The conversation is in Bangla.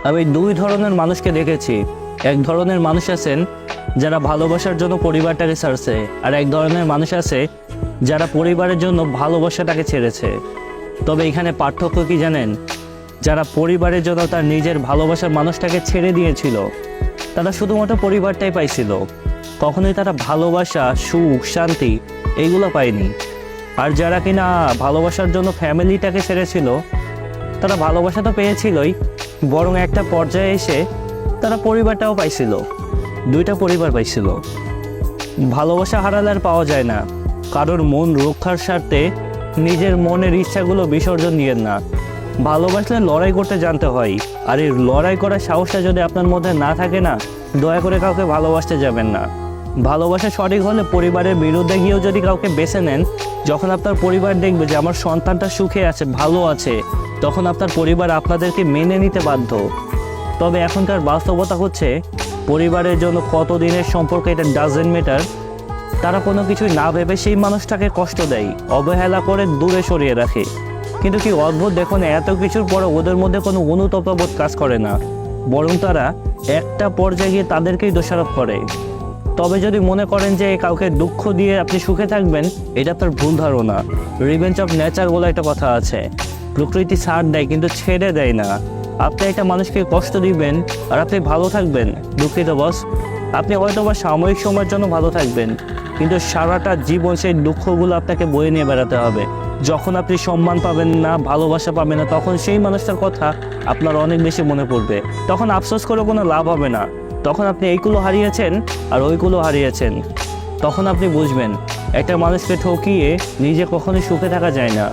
আমি দুই ধরনের মানুষকে দেখেছি। এক ধরনের মানুষ আছেন যারা ভালোবাসার জন্য পরিবারটাকে ছাড়ছে, আর এক ধরনের মানুষ আছে যারা পরিবারের জন্য ভালোবাসাটাকে ছেড়েছে। তবে এখানে পার্থক্য কি জানেন? যারা পরিবারের জন্য তার নিজের ভালোবাসার মানুষটাকে ছেড়ে দিয়েছিল, তারা শুধুমাত্র পরিবারটাই পাইছিল, কখনোই তারা ভালোবাসা, সুখ, শান্তি এইগুলো পায়নি। আর যারা কিনা ভালোবাসার জন্য ফ্যামিলিটাকে ছেড়েছিল, তারা ভালোবাসা তো পেয়েছিলই, বরং একটা পর্যায়ে এসে তারা পরিবারটাও পাইছিল, দুইটা পরিবার পাইছিল। ভালোবাসা হারালে আর পাওয়া যায় না। কারোর মন রক্ষার স্বার্থে নিজের মনের ইচ্ছাগুলো বিসর্জন দিয়েন না। ভালোবাসলে লড়াই করতে জানতে হয়, আর এই লড়াই করার সাহসটা যদি আপনার মধ্যে না থাকে না, দয়া করে কাউকে ভালোবাসতে যাবেন না। ভালোবাসা সঠিক হলে পরিবারের বিরুদ্ধে গিয়েও যদি কাউকে বেছে নেন, যখন আপনার পরিবার দেখবে যে আমার সন্তানটা সুখে আছে, ভালো আছে, তখন আপনার পরিবার আপনাদেরকে মেনে নিতে বাধ্য। তবে এখনকার বাস্তবতা হচ্ছে, পরিবারের জন্য কত দিনের সম্পর্ক এটা ডাজেন্ট ম্যাটার। তারা কোনো কিছুই না ভেবে সেই মানুষটাকে কষ্ট দেয়, অবহেলা করে দূরে সরিয়ে রাখে। কিন্তু কি অদ্ভুত দেখুন, এত কিছুর পরে ওদের মধ্যে কোনো অনুতপ্তবোধ কাজ করে না, বরং তারা একটা পর্যায়ে গিয়ে তাদেরকেই দোষারোপ করে। তবে যদি মনে করেন যে কাউকে দুঃখ দিয়ে আপনি সুখে থাকবেন, এটা আপনার ভুল ধারণা। রিভেঞ্জ অফ নেচার বলে একটা কথা আছে। প্রকৃতি ছাড় দেয় কিন্তু ছেড়ে দেয় না। আপনি একটা মানুষকে কষ্ট দিবেন আর আপনি ভালো থাকবেন, দুঃখিত বস, আপনি হয়তো বা সাময়িক সময়ের জন্য ভালো থাকবেন, কিন্তু সারাটা জীবন সেই দুঃখগুলো আপনাকে বয়ে নিয়ে বেড়াতে হবে। যখন আপনি সম্মান পাবেন না, ভালোবাসা পাবেন না, তখন সেই মানুষটার কথা আপনার অনেক বেশি মনে পড়বে। তখন আফসোস করে কোনো লাভ হবে না। তখন আপনি এইগুলো হারিয়েছেন আর ওইগুলো হারিয়েছেন। তখন আপনি বুঝবেন একটা মানুষকে ঠকিয়ে নিজে কখনোই সুখে থাকা যায় না।